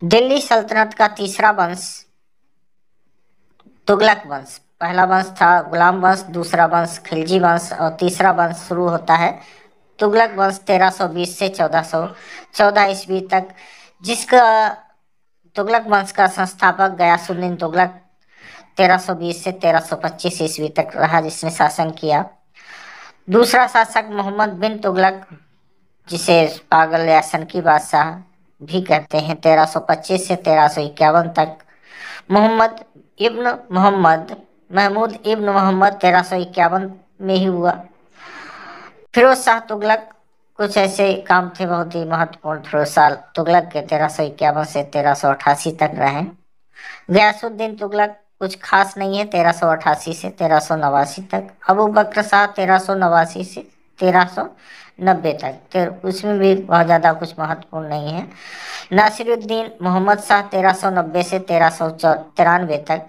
दिल्ली सल्तनत का तीसरा वंश तुगलक वंश। पहला वंश था गुलाम वंश, दूसरा वंश खिलजी वंश और तीसरा वंश शुरू होता है तुगलक वंश 1320 से 1414 ईस्वी तक, जिसका तुगलक वंश का संस्थापक गयासुद्दीन तुगलक 1320 से 1325 ईस्वी तक रहा, जिसने शासन किया। दूसरा शासक मोहम्मद बिन तुगलक, जिसे पागल या सनकी बादशाह भी कहते हैं, 1325 से 1351 तक। मोहम्मद इब्न मोहम्मद महमूद इब्न मोहम्मद 1351 में ही हुआ। फिरोज शाह तुगलक, कुछ ऐसे काम थे बहुत ही महत्वपूर्ण फिरोज शाह तुगलक के 1351 से 1388 तक रहे। गयासुद्दीन तुगलक कुछ खास नहीं है, 1388 से 1389 तक। अबू बकर शाह 1389 से 1390 तक, तो उसमें भी बहुत ज़्यादा कुछ महत्वपूर्ण नहीं है। नासिरुद्दीन मोहम्मद शाह 1390 से 1393 तक।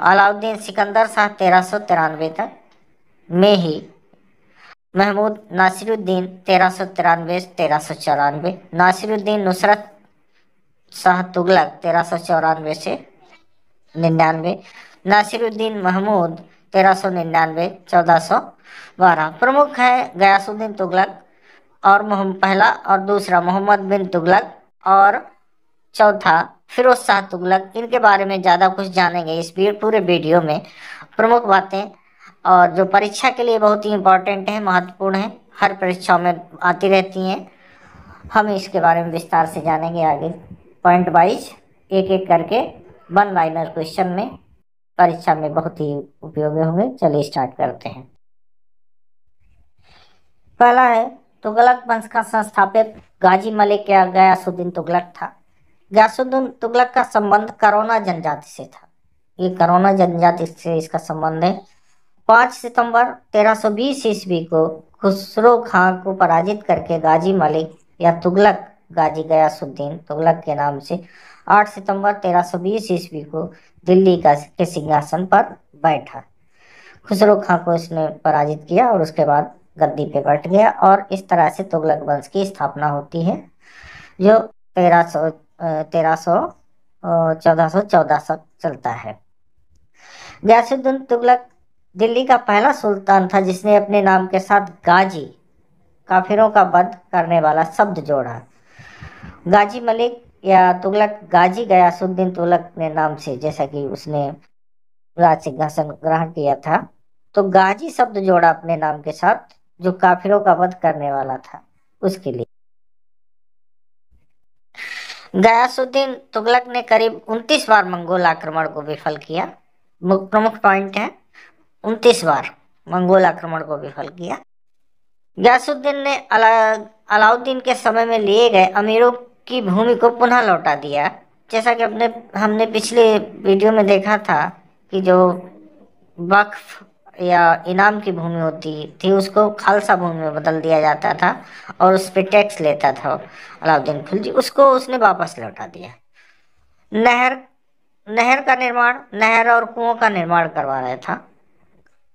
अलाउद्दीन सिकंदर शाह 1393 तक में ही। महमूद नासिरुद्दीन 1393 1394। नासिरुद्दीन नुसरत शाह तुगलक 1394 से 99। नासिरुद्दीन महमूद 1399 1412। प्रमुख है गयासुद्दीन तुगलक और पहला और दूसरा मोहम्मद बिन तुगलक और चौथा फिरोज शाह तुगलक। इनके बारे में ज़्यादा कुछ जानेंगे इस पूरे वीडियो में। प्रमुख बातें और जो परीक्षा के लिए बहुत ही इम्पोर्टेंट है, महत्वपूर्ण है, हर परीक्षाओं में आती रहती हैं, हम इसके बारे में विस्तार से जानेंगे आगे, पॉइंट वाइज एक एक करके। वन लाइनर क्वेश्चन में परीक्षा में बहुत ही उपयोगी होंगे। चलिए स्टार्ट करते हैं। पहला है, तुगलक वंश का संस्थापक गाजी मलिक या गयासुद्दीन तुगलक था। गयासुद्दीन तुगलक का संबंध करोना जनजाति से था। ये करोना जनजाति से इसका संबंध है। 5 सितंबर 1320 ईस्वी को खुसरो खां को पराजित करके गाजी मलिक या तुगलक गाजी गयासुद्दीन तुगलक के नाम से 8 सितंबर 1320 ईस्वी को दिल्ली के सिंहासन पर बैठा। खुसरो खां को इसने पराजित किया और उसके बाद गद्दी पे बैठ गया और इस तरह से तुगलक वंश की स्थापना होती है, जो 1414 तक चलता है। गयासुद्दीन तुगलक दिल्ली का पहला सुल्तान था जिसने अपने नाम के साथ गाजी, काफिरों का वध करने वाला, शब्द जोड़ा। गाजी मलिक या तुगलक गाजी गयासुद्दीन तुगलक ने नाम से, जैसा कि उसने राज सिंहासन ग्रहण किया था, तो गाजी शब्द जोड़ा अपने नाम के साथ, जो काफिरों का वध करने वाला था, उसके लिए। गयासुद्दीन तुगलक ने करीब 29 बार मंगोल आक्रमण को विफल किया। प्रमुख पॉइंट है, 29 बार मंगोल आक्रमण को विफल किया। गयासुद्दीन ने अलाउद्दीन के समय में लिए गए अमीरों की भूमि को पुनः लौटा दिया। जैसा कि हमने पिछले वीडियो में देखा था कि जो वक्फ या इनाम की भूमि होती थी उसको खालसा भूमि में बदल दिया जाता था और उस पर टैक्स लेता था अलाउद्दीन खिलजी, उसको उसने वापस लौटा दिया। नहर नहर का निर्माण, नहर और कुओं का निर्माण करवा रहा था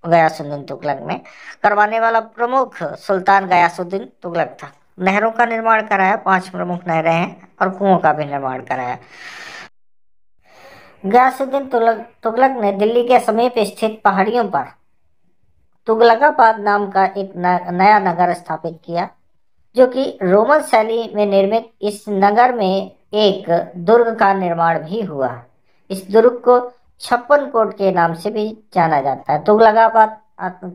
गयासुद्दीन तुगलक में। करवाने वाला प्रमुख सुल्तान गयासुद्दीन तुगलक था। नहरों का निर्माण कराया, 5 प्रमुख नहरें हैं, और कुओं का भी निर्माण कराया। गयासुद्दीन तुगलक ने दिल्ली के समीप स्थित पहाड़ियों पर तुगलकाबाद नाम का एक नया नगर स्थापित किया, जो कि रोमन शैली में निर्मित। इस नगर में एक दुर्ग का निर्माण भी हुआ। इस दुर्ग को छप्पन कोट के नाम से भी जाना जाता है। तुगलकाबाद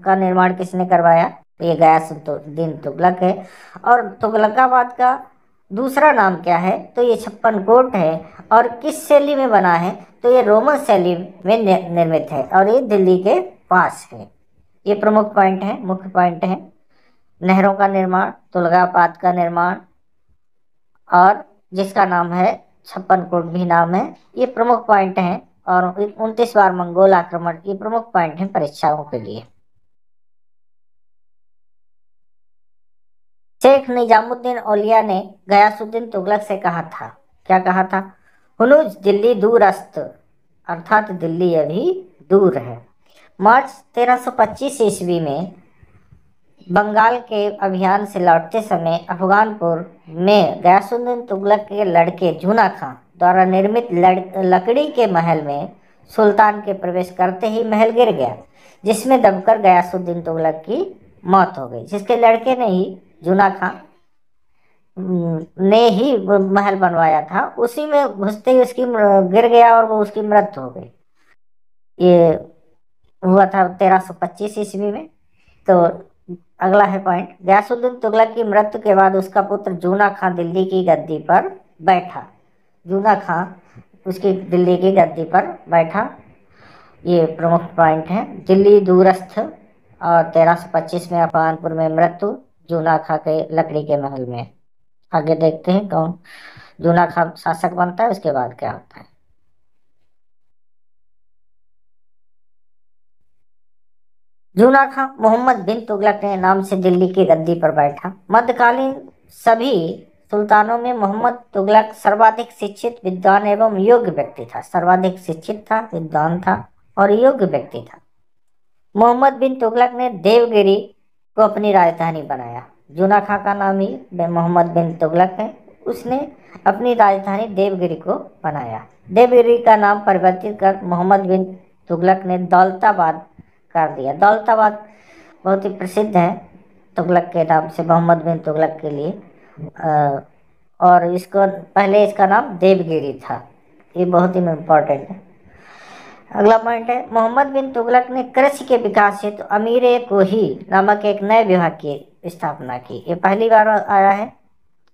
का निर्माण किसने करवाया? तो ये गयासुद्दीन तुगलक है। और तुगलकाबाद का दूसरा नाम क्या है? तो ये छप्पन कोट है। और किस शैली में बना है? तो ये रोमन शैली में निर्मित है और ये दिल्ली के पास है। ये प्रमुख पॉइंट है, मुख्य पॉइंट है। नहरों का निर्माण, तुगलकाबाद का निर्माण, और जिसका नाम है छप्पन कोट भी नाम है, ये प्रमुख पॉइंट हैं। और 29 बार मंगोल आक्रमण, ये प्रमुख पॉइंट हैं परीक्षाओं के लिए। शेख निजामुद्दीन औलिया ने गयासुद्दीन तुगलक से कहा था, क्या कहा था? हुनुज दिल्ली दूर अस्त, अर्थात दिल्ली अभी दूर है। मार्च 1325 ईस्वी में बंगाल के अभियान से लौटते समय अफगानपुर में गयासुद्दीन तुगलक के लड़के जूना खां द्वारा निर्मित लकड़ी के महल में सुल्तान के प्रवेश करते ही महल गिर गया, जिसमें दबकर गयासुद्दीन तुगलक की मौत हो गई। जिसके लड़के ने ही, जूना खां ने ही वो महल बनवाया था, उसी में घुसते ही उसकी गिर गया और वो उसकी मृत्यु हो गई। ये हुआ था 1325 ईस्वी में। तो अगला है पॉइंट, गयासुद्दीन तुगलक की मृत्यु के बाद उसका पुत्र जूना खां दिल्ली की गद्दी पर बैठा। जूना खां उसकी दिल्ली की गद्दी पर बैठा। ये प्रमुख पॉइंट है। दिल्ली दूरस्थ और 1325 में अफगानपुर में मृत्यु, जूना खां के लकड़ी के महल में। आगे देखते हैं कौन जूना खां शासक बनता है, उसके बाद क्या होता है। जूना खां मोहम्मद बिन तुगलक के नाम से दिल्ली की गद्दी पर बैठा। मध्यकालीन सभी सुल्तानों में मोहम्मद तुगलक सर्वाधिक शिक्षित, विद्वान एवं योग्य व्यक्ति था। सर्वाधिक शिक्षित था, विद्वान था और योग्य व्यक्ति था। मोहम्मद बिन तुगलक ने देवगिरी को अपनी राजधानी बनाया। जूना खां का नाम ही मोहम्मद बिन तुगलक है। उसने अपनी राजधानी देवगिरी को बनाया। देवगिरी का नाम परिवर्तित कर मोहम्मद बिन तुगलक ने दौलताबाद कर दिया। दौलताबाद बहुत ही प्रसिद्ध है तुगलक के नाम से, मोहम्मद बिन तुगलक के लिए। और इसको पहले इसका नाम देवगिरी था। ये बहुत ही इम्पोर्टेंट है। अगला पॉइंट है, मोहम्मद बिन तुगलक ने कृषि के विकास हेतु अमीर ए कोही नामक एक नए विभाग की स्थापना की। ये पहली बार आया है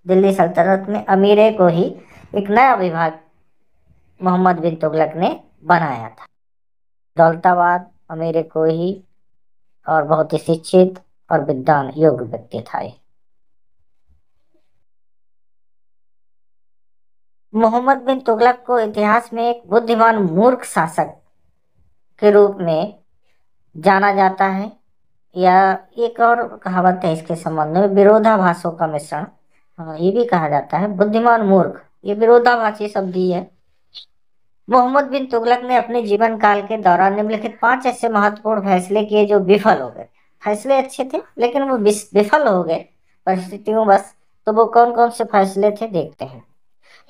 दिल्ली सल्तनत में। अमीर ए कोही एक नया विभाग मोहम्मद बिन तुगलक ने बनाया था। दौलताबाद, अमीर ए कोही और बहुत ही शिक्षित और विद्वान योग्य व्यक्ति था ये। मोहम्मद बिन तुगलक को इतिहास में एक बुद्धिमान मूर्ख शासक के रूप में जाना जाता है, या एक और कहावत है इसके संबंध में, विरोधाभासों का मिश्रण। ये भी कहा जाता है बुद्धिमान मूर्ख, ये विरोधाभासी शब्द ही है। मोहम्मद बिन तुगलक ने अपने जीवन काल के दौरान निम्नलिखित 5 ऐसे महत्वपूर्ण फैसले किए जो विफल हो गए। फैसले अच्छे थे लेकिन वो विफल हो गए परिस्थितियों बस। तो वो कौन कौन से फैसले थे देखते हैं।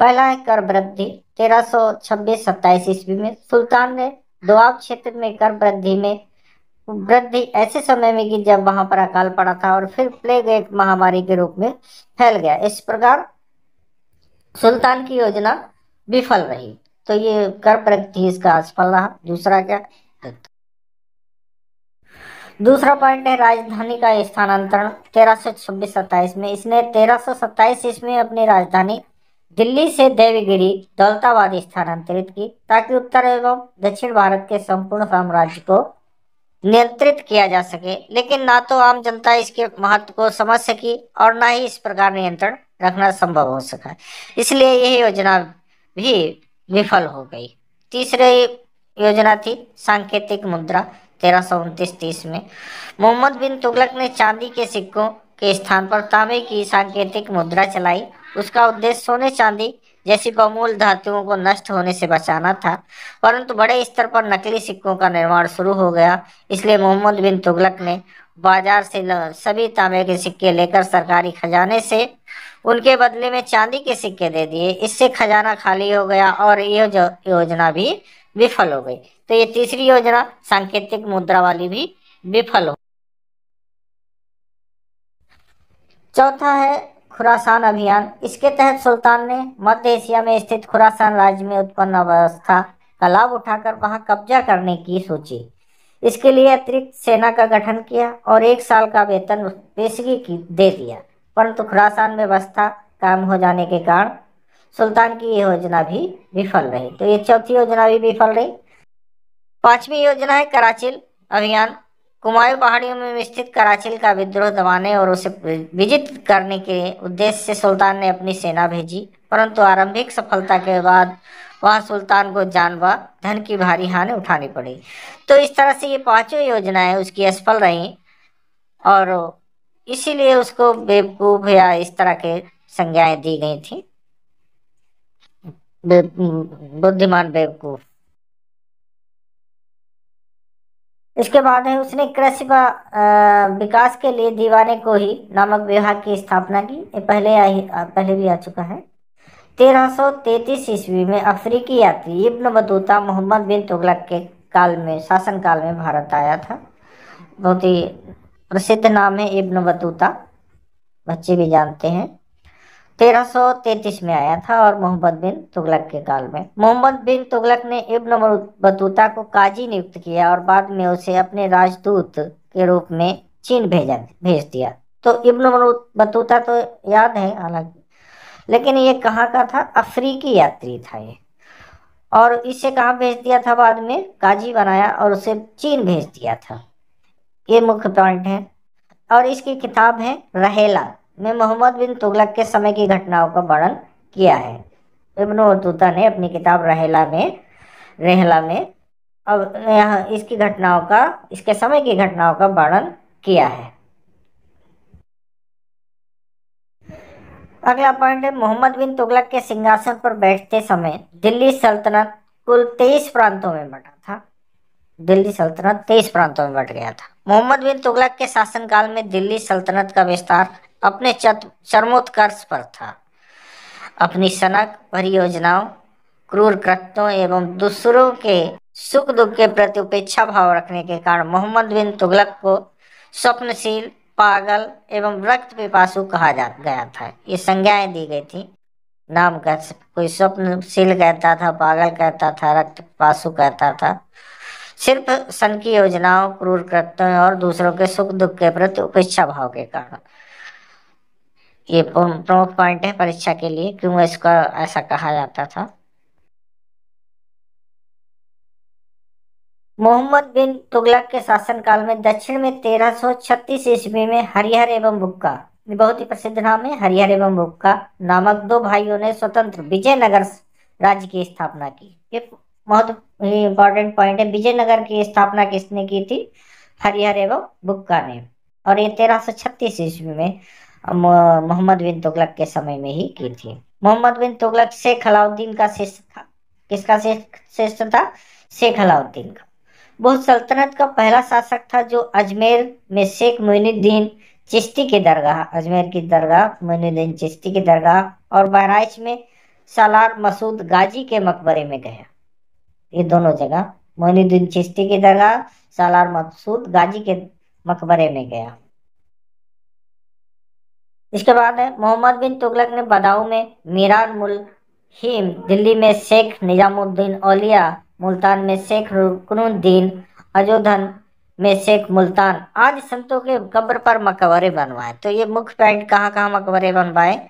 पहला है कर वृद्धि। 1326-27 ईस्वी में सुल्तान ने दोआब क्षेत्र में कर वृद्धि में वृद्धि ऐसे समय में की जब वहां पर अकाल पड़ा था और फिर प्लेग एक महामारी के रूप में फैल गया। इस प्रकार सुल्तान की योजना विफल रही। तो ये कर वृद्धि इसका असफल रहा। दूसरा क्या, दूसरा पॉइंट है राजधानी का स्थानांतरण। 1326-27 में इसने 1327 ईस्वी में अपनी राजधानी दिल्ली से देवगिरी दौलताबाद स्थानांतरित की, ताकि उत्तर एवं दक्षिण भारत के संपूर्ण साम्राज्य को नियंत्रित किया जा सके। लेकिन ना तो आम जनता इसके महत्व को समझ सकी और ना ही इस प्रकार नियंत्रण रखना संभव हो सका, इसलिए यह योजना भी विफल हो गई। तीसरी योजना थी सांकेतिक मुद्रा। 1329-30 में मोहम्मद बिन तुगलक ने चांदी के सिक्कों के स्थान पर तांबे की सांकेतिक मुद्रा चलाई। उसका उद्देश्य सोने चांदी जैसी बहुमूल्य धातुओं को नष्ट होने से बचाना था, परंतु बड़े स्तर पर नकली सिक्कों का निर्माण शुरू हो गया। इसलिए मोहम्मद बिन तुगलक ने बाजार से सभी तांबे के सिक्के लेकर सरकारी खजाने से उनके बदले में चांदी के सिक्के दे दिए। इससे खजाना खाली हो गया और यह योजना भी विफल हो गई। तो ये तीसरी योजना सांकेतिक मुद्रा वाली भी विफल हो। चौथा है खुरासान अभियान। इसके तहत सुल्तान ने मध्य एशिया में स्थित खुरासान राज्य में उत्पन्न अवस्था का लाभ उठाकर वहां कब्जा करने की सोची। इसके लिए अतिरिक्त सेना का गठन किया और 1 साल का वेतन पेशगी दे दिया, परंतु खुरासान में व्यवस्था कायम हो जाने के कारण सुल्तान की यह योजना भी विफल रही। तो ये चौथी योजना भी विफल रही। पांचवी योजना है कराचिल अभियान। कुमायूं पहाड़ियों में स्थित कराचिल का विद्रोह दबाने और उसे विजित करने के उद्देश्य से सुल्तान ने अपनी सेना भेजी, परंतु आरंभिक सफलता के बाद वहां सुल्तान को जान व धन की भारी हानि उठानी पड़ी। तो इस तरह से ये पांचों योजनाएं उसकी असफल रहीं और इसीलिए उसको बेवकूफ या इस तरह के संज्ञाएं दी गई थी, बुद्धिमान बेवकूफ। इसके बाद है उसने कृषि व विकास के लिए दीवाने को ही नामक विभाग की स्थापना की। ये पहले भी आ चुका है। 1333 ईस्वी में अफ्रीकी यात्री इब्न बतूता मोहम्मद बिन तुगलक के काल में शासन काल में भारत आया था। बहुत ही प्रसिद्ध नाम है इब्न बतूता, बच्चे भी जानते हैं। 1333 में आया था और मोहम्मद बिन तुगलक के काल में। मोहम्मद बिन तुगलक ने इब्न बतूता को काजी नियुक्त किया और बाद में उसे अपने राजदूत के रूप में चीन भेज दिया। तो इब्न बतूता तो याद है हालांकि, लेकिन ये कहाँ का था? अफ्रीकी यात्री था ये। और इसे कहाँ भेज दिया था? बाद में काजी बनाया और उसे चीन भेज दिया था। ये मुख्य पॉइंट है। और इसकी किताब है रहेला में मोहम्मद बिन तुगलक के समय की घटनाओं का वर्णन किया है। इब्न बतूता ने अपनी किताब रहेला में अब यहाँ इसके समय की घटनाओं का वर्णन किया है। अगला पॉइंट है मोहम्मद बिन तुगलक के सिंहासन पर बैठते समय दिल्ली सल्तनत कुल 23 प्रांतों में बटा था। दिल्ली सल्तनत 23 प्रांतों में बट गया था। मोहम्मद बिन तुगलक के शासनकाल में दिल्ली सल्तनत का विस्तार अपने चरमोत्कर्ष पर था। अपनी सनक परियोजनाओं, क्रूर कृत्यों एवं दूसरों के सुख दुख के प्रति उपेक्षा भाव रखने के कारण मोहम्मद बिन तुगलक को स्वप्नशील, पागल एवं रक्त पिपासु कहा गया था। ये संज्ञाएं दी गई थी नाम का। कोई स्वप्नशील कहता था, पागल कहता था, रक्त पिपासु कहता था। सिर्फ सन की योजनाओं, क्रूर कृत्यों और दूसरों के सुख दुख के प्रति उपेक्षा भाव के कारण। ये प्रमुख पॉइंट है परीक्षा के लिए, क्यों इसका ऐसा कहा जाता था। मोहम्मद बिन तुगलक के शासनकाल में दक्षिण में 1336 ईस्वी में हरिहर एवं बुक्का, बहुत ही प्रसिद्ध नाम है, हरिहर एवं बुक्का नामक दो भाइयों ने स्वतंत्र विजयनगर राज्य की स्थापना की। ये बहुत ही इंपॉर्टेंट पॉइंट है। विजयनगर की स्थापना किसने की थी? हरिहर एवं बुक्का ने। और ये 1336 ईस्वी में मोहम्मद बिन तुगलक के समय में ही की थी। मोहम्मद बिन तुगलक शेख अलाउद्दीन का शिष्य था। किसका शिष्य था? शेख अलाउद्दीन का। वो सल्तनत का पहला शासक था जो अजमेर में शेख मोइनुद्दीन चिश्ती की दरगाह, अजमेर की दरगाह मोइनुद्दीन चिश्ती की दरगाह और बहराइच में सालार मसूद गाजी के मकबरे में गया। ये दोनों जगह मोइनुद्दीन चिश्ती की दरगाह, सालार मसूद गाजी के मकबरे में गया। इसके बाद है मोहम्मद बिन तुगलक ने बदाऊं में मीरान मुल्हिम, दिल्ली में शेख निजामुद्दीन औलिया, मुल्तान में शेख रुकनुद्दीन, अजोधन में शेख मुल्तान आदि संतों के कब्र पर मकबरे बनवाए। तो ये मुख्य पॉइंट कहाँ कहाँ मकबरे बनवाए?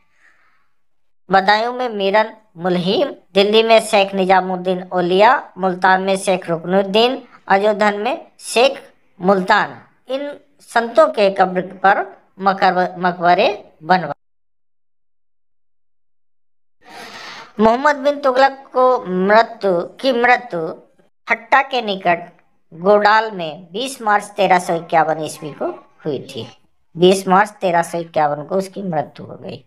बदायूं में मीरन मुल्हिम, दिल्ली में शेख निजामुद्दीन औलिया, मुल्तान में शेख रुकनुद्दीन, अजोधन में शेख मुल्तान, इन संतों के कब्र पर मकबरे बनवाए। मोहम्मद बिन तुगलक को मृत्यु हट्टा के निकट गोडाल में 20 मार्च 1351 ईस्वी को हुई थी। 20 मार्च 1351 को उसकी मृत्यु हो गई।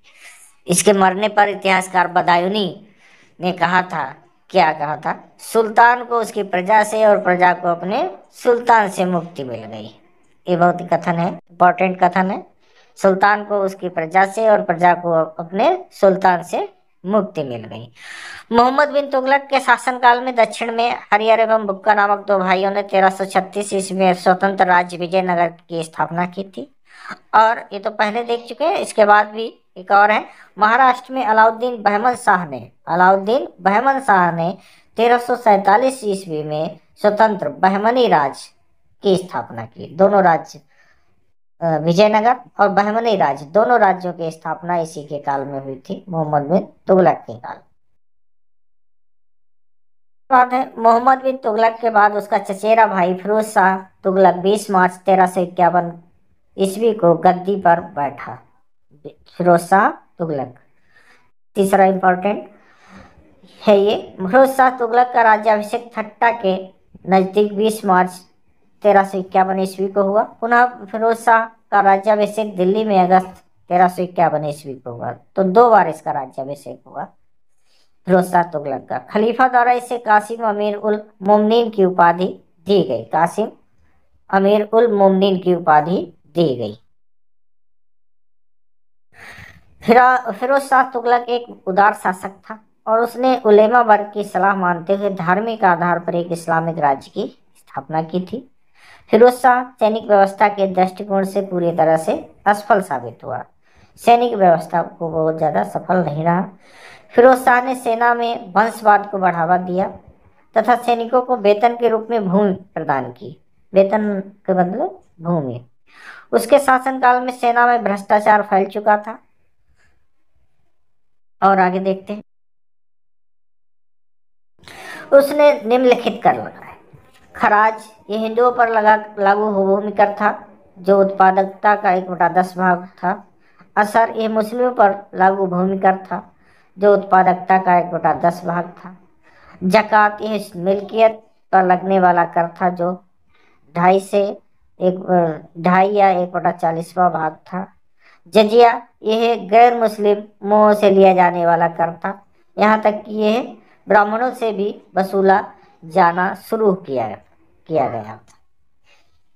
इसके मरने पर इतिहासकार बदायूनी ने कहा था, क्या कहा था? सुल्तान को उसकी प्रजा से और प्रजा को अपने सुल्तान से मुक्ति मिल गई। ये बहुत ही कथन है, इंपॉर्टेंट कथन है। सुल्तान को उसकी प्रजा से और प्रजा को अपने सुल्तान से मुक्ति मिल गई। मोहम्मद बिन तुगलक के शासनकाल में दक्षिण में हरिहर एवं बुक्का नामक दो भाइयों ने 1336 ईस्वी में स्वतंत्र राज्य विजयनगर की स्थापना की थी। और ये तो पहले देख चुके हैं। इसके बाद भी एक और है, महाराष्ट्र में अलाउद्दीन बहमन शाह ने 1347 ईस्वी में स्वतंत्र बहमनी राज्य की स्थापना की। दोनों राज्य, विजयनगर और बहमनी राज्य, दोनों राज्यों की स्थापना इसी के काल में हुई थी, मोहम्मद बिन तुगलक के काल। बात है मोहम्मद बिन तुगलक के बाद उसका चचेरा भाई फिरोज शाह तुगलक 20 मार्च 1351 ईस्वी को गद्दी पर बैठा। फिरोज शाह तुगलक तीसरा इंपॉर्टेंट है ये। फिरोज शाह तुगलक का राज्याभिषेक ठट्टा के नजदीक 20 मार्च 1351 ईस्वी को हुआ। पुनः फिरोज शाह का राज्याभिषेक दिल्ली में अगस्त 1351 ईस्वी को हुआ। तो 2 बार इसका राज्याभिषेक हुआ फिरोज शाह तुगलक का। खलीफा द्वारा इसे कासिम अमीर उल मोमिनीन की उपाधि दी गई। कासिम अमीर उल मोमिनीन की उपाधि दी गई। फिरोज शाह तुगलक एक उदार शासक था और उसने उलेमा वर्ग की सलाह मानते हुए धार्मिक आधार पर एक इस्लामिक राज्य की स्थापना की थी। फिरोज शाह सैनिक व्यवस्था के दृष्टिकोण से पूरी तरह से असफल साबित हुआ। सैनिक व्यवस्था को बहुत ज्यादा सफल नहीं रहा। फिरोज शाह ने सेना में वंशवाद को बढ़ावा दिया तथा सैनिकों को वेतन के रूप में भूमि प्रदान की। वेतन के बदले भूमि। उसके शासनकाल में सेना में भ्रष्टाचार फैल चुका था। और आगे देखते हैं। उसने निम्नलिखित कर लगाए। खराज ये हिंदुओं पर लागू भूमि कर था जो उत्पादकता का 1/10 भाग था। असर ये मुस्लिमों पर लागू भूमि कर था जो उत्पादकता का 1/10 भाग था। जक़ात यह मिल्कियत पर लगने वाला कर था जो 2.5 या 1/40वां भाग था। जजिया यह गैर मुस्लिमों से लिया जाने वाला कर था, यहाँ तक कि यह ब्राह्मणों से भी वसूला जाना शुरू किया गया।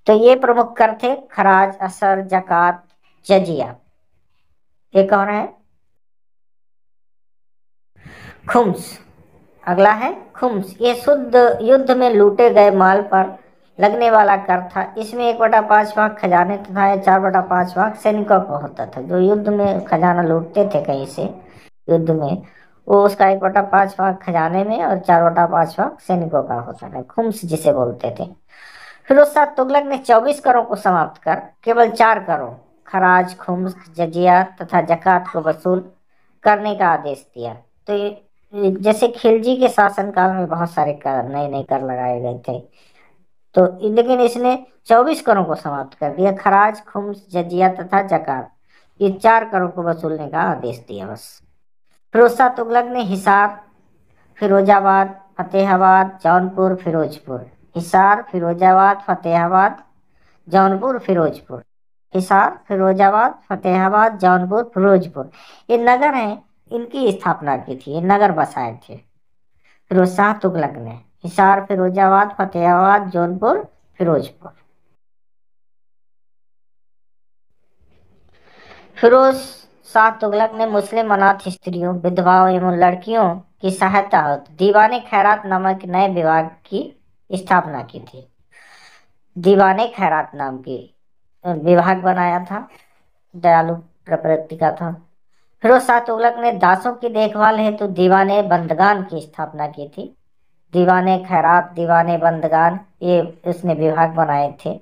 तो ये प्रमुख कर थे खराज, असर, जक़ात, जजिया। एक और है खुम्स। अगला है खुम्स। ये शुद्ध युद्ध में लूटे गए माल पर लगने वाला कर था। इसमें 1/5 भाग खजाने तथा 4/5 भाग सैनिकों को होता था। जो युद्ध में खजाना लूटते थे कहीं से युद्ध में, वो उसका 1/5 भाग खजाने में और 4/5 भाग सैनिकों का होता था। खुम्स जिसे बोलते थे। फिरोज शाह तुगलक ने 24 करों को समाप्त कर केवल 4 करों खराज, खुम्स, जजिया तथा जक़ात को वसूल करने का आदेश दिया। तो जैसे खिलजी के शासनकाल में बहुत सारे कर नए नए कर लगाए गए थे, तो लेकिन इसने 24 करों को समाप्त कर दिया। खराज, खुम्स, जजिया तथा जक़ात, ये 4 करों को वसूलने का आदेश दिया बस। फिरोज शाह तुगलक ने हिसार, फिरोजाबाद, फतेहाबाद, जौनपुर, फिरोजपुर, हिसार, फिरोजाबाद, फतेहाबाद, जौनपुर, फिरोजपुर, हिसार, फिरोजाबाद, फतेहाबाद, जौनपुर, फिरोजपुर, ये नगर हैं, इनकी स्थापना की थी। ये नगर बसाए थे फिरोज शाह तुगलक ने। हिसार, फिरोजाबाद, फतेहाबाद, जौनपुर, फिरोजपुर। फिरोज शाह तुगलक ने मुस्लिम अनाथ स्त्रियों, विधवाओं एवं लड़कियों की सहायता दीवाने खैरात नामक नए विभाग की स्थापना की थी। दीवाने खैरात नाम की विभाग बनाया था, दयालु प्रवृत्ति का था। फिरोज शाह तुगलक ने दासों की देखभाल हेतु दीवाने बंदगान की स्थापना की थी। दीवाने खैरात, दीवाने बंदगान, ये उसने विभाग बनाए थे।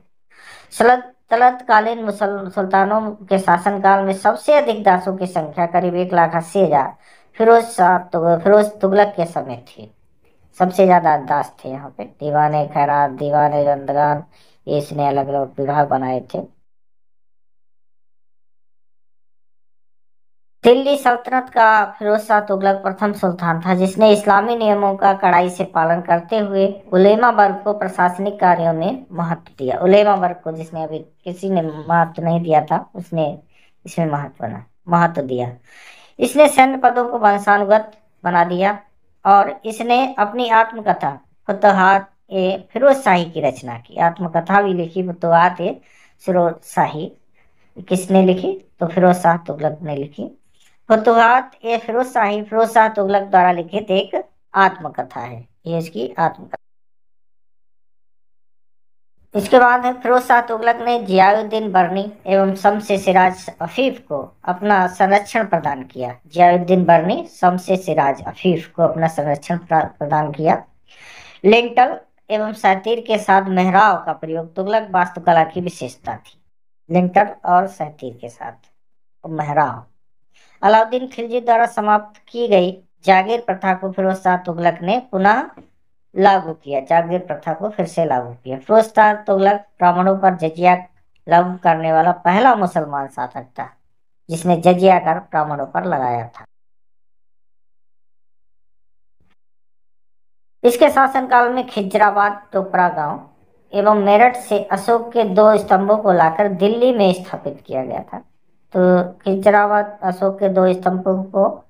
सल्तनतकालीन सुल्तानों के शासनकाल में सबसे अधिक दासों की संख्या करीब 1,80,000 फिरोज तुगलक के समय थी। सबसे ज्यादा दास थे यहाँ पे। दीवाने खैरात, दीवाने बंदगान, ये इसने अलग अलग विभाग बनाए थे। दिल्ली सल्तनत का फिरोज शाह तुगलक प्रथम सुल्तान था जिसने इस्लामी नियमों का कड़ाई से पालन करते हुए उलेमा वर्ग को प्रशासनिक कार्यों में महत्व दिया। उलेमा वर्ग को जिसने अभी किसी ने महत्व नहीं दिया था, उसने इसमें महत्व दिया। इसने सैन्य पदों को वंशानुगत बना दिया और इसने अपनी आत्मकथा फुतुहात ए फिरोज शाही की रचना की। आत्मकथा भी लिखी, फुतुहात ए फिरोज शाही। किसने लिखी? तो फिरोज शाह तुगलक ने लिखी। फुतुहात ए फिरोज शाह तुगलक द्वारा लिखित एक आत्मकथा है। ये इसकी आत्मकथा। इसके बाद है फिरोज शाह तुगलक ने जियाउद्दीन बर्नी एवं शमसे सिराज अफीफ को अपना संरक्षण प्रदान किया। जियाउद्दीन बर्नी शमसे सिराज अफीफ को अपना संरक्षण प्रदान किया। लिंटल एवं सैतीर के साथ मेहराब का प्रयोग तुगलक वास्तुकला की विशेषता थी। लिंटल और सैतीर के साथ मेहराब। अलाउद्दीन खिलजी द्वारा समाप्त की गई जागीर प्रथा को फिरोज शाह तुगलक ने पुनः लागू किया। जागीर प्रथा को फिर से लागू किया। फिरोज शाह तुगलक ब्राह्मणों पर जजिया लागू करने वाला पहला मुसलमान शासक था जिसने जजिया कर ब्राह्मणों पर लगाया था। इसके शासनकाल में खिजराबाद, टोपरा गांव एवं मेरठ से अशोक के 2 स्तंभों को लाकर दिल्ली में स्थापित किया गया था। तो खिजराबाद अशोक के 2 स्तंभों को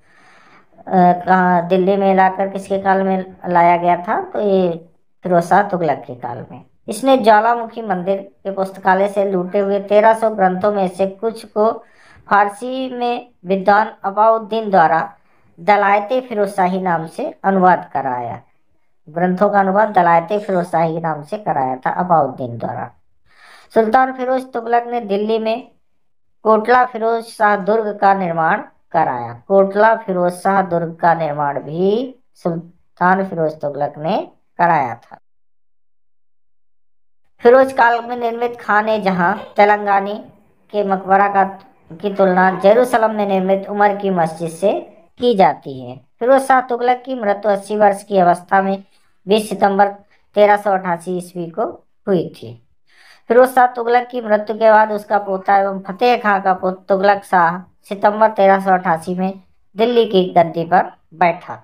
दिल्ली में लाकर किसके काल में लाया गया था? तो ये फिरोज शाह तुगलक के काल में। इसने ज्वालामुखी मंदिर के पुस्तकालय से लूटे हुए 1300 ग्रंथों में से कुछ को फारसी में विद्वान अबाउद्दीन द्वारा दलायते फिरोजशाही नाम से अनुवाद कराया। ग्रंथों का अनुवाद दलायते फिरोजशाही नाम से कराया था अबाउद्दीन द्वारा। सुल्तान फिरोज तुगलक ने दिल्ली में कोटला फिरोज शाह दुर्ग का निर्माण कराया। कोटला फिरोज शाह दुर्ग का निर्माण भी सुल्तान फिरोज तुगलक ने कराया था। फिरोज काल में निर्मित खाने जहां तेलंगानी के मकबरा की तुलना जेरूसलम में निर्मित उमर की मस्जिद से की जाती है। फिरोज शाह तुगलक की मृत्यु 80 वर्ष की अवस्था में 20 सितंबर 1388 ईस्वी को हुई थी। फिरोज शाह तुगलक की मृत्यु के बाद उसका पोता एवं फतेह खां का पुत्र तुगलक शाह सितंबर 1388 में दिल्ली की गद्दी पर बैठा।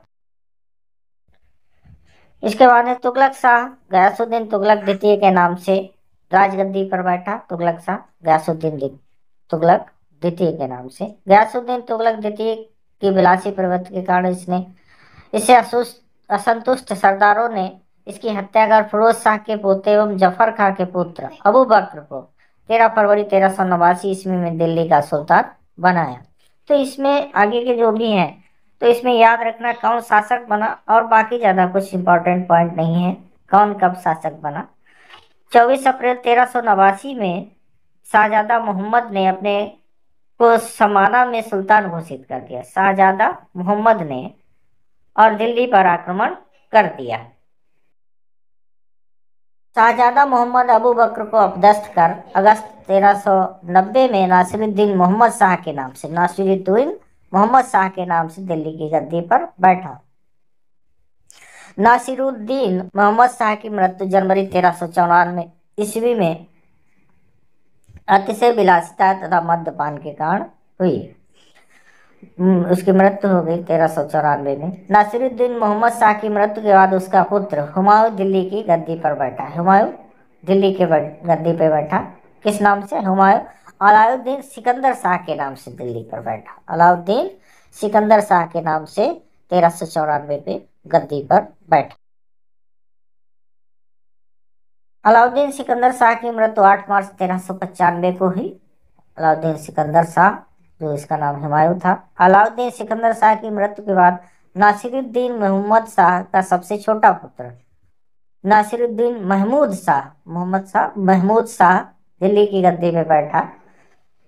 इसके बाद में तुगलक शाह गयासुद्दीन तुगलक द्वितीय के नाम से राजगद्दी पर बैठा। तुगलक शाह गयासुद्दीन तुगलक द्वितीय के नाम से। गयासुद्दीन तुगलक द्वितीय की विलासी प्रवृत्ति के कारण इससे असंतुष्ट सरदारों ने इसकी हत्या कर फिरोज शाह के पोते एवं जफर खां के पुत्र अबू बकर को 13 फरवरी 1389 ईस्वी में दिल्ली का सुल्तान बनाया। तो इसमें आगे के जो भी हैं, तो इसमें याद रखना कौन शासक बना और बाकी ज्यादा कुछ इंपॉर्टेंट पॉइंट नहीं है। कौन कब शासक बना। 24 अप्रैल 1389 में शाहजादा मोहम्मद ने अपने को समाना में सुल्तान घोषित कर दिया। शाहजादा मोहम्मद ने और दिल्ली पर आक्रमण कर दिया। शाहजादा मोहम्मद अबू बकर को अपदस्थ कर अगस्त 1390 में नासिरुद्दीन मोहम्मद शाह के नाम से दिल्ली की गद्दी पर बैठा। नासिरुद्दीन मोहम्मद शाह की मृत्यु जनवरी 1394 ईस्वी में अतिशय विलासिता तथा मद्यपान के कारण हुई। उसकी मृत्यु हो गई 1394 में। नासिरुद्दीन मोहम्मद शाह की मृत्यु के बाद उसका पुत्र हुमायूं दिल्ली की गद्दी पर बैठा। हुमायूं दिल्ली के गद्दी पर बैठा। किस नाम से? हुमायूं अलाउद्दीन सिकंदर शाह के नाम से दिल्ली पर बैठा। अलाउद्दीन सिकंदर शाह के नाम से 1394 में गद्दी पर बैठा। अलाउद्दीन सिकंदर शाह की मृत्यु 8 मार्च 1395 को हुई। अलाउद्दीन सिकंदर शाह, जो इसका नाम हुमायूं था। अलाउद्दीन सिकंदर शाह की मृत्यु के बाद नासिरुद्दीन मोहम्मद शाह का सबसे छोटा पुत्र नासिरुद्दीन महमूद शाह दिल्ली की गद्दी पे बैठा।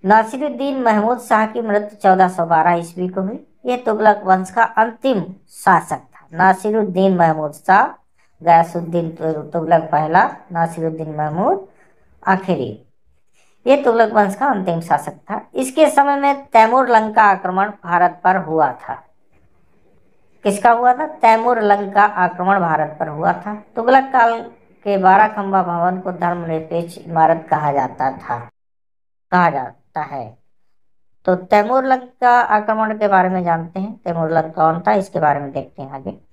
नासिरुद्दीन महमूद शाह की मृत्यु 1412 ईस्वी को हुई। ये तुगलक वंश का अंतिम शासक था। नासिरुद्दीन महमूद शाह, गयासुद्दीन तुगलक पहला, नासिरुद्दीन महमूद आखिरी। ये तुगलक वंश का अंतिम शासक था। इसके समय में तैमूर लंका आक्रमण भारत पर हुआ था। किसका हुआ था? तैमूर लंका आक्रमण भारत पर हुआ था। तुगलक काल के 12 खंबा भवन को धर्मनिरपेक्ष इमारत कहा जाता है। तो तैमूर लंका आक्रमण के बारे में जानते हैं। तैमूर लंका कौन था, इसके बारे में देखते हैं आगे।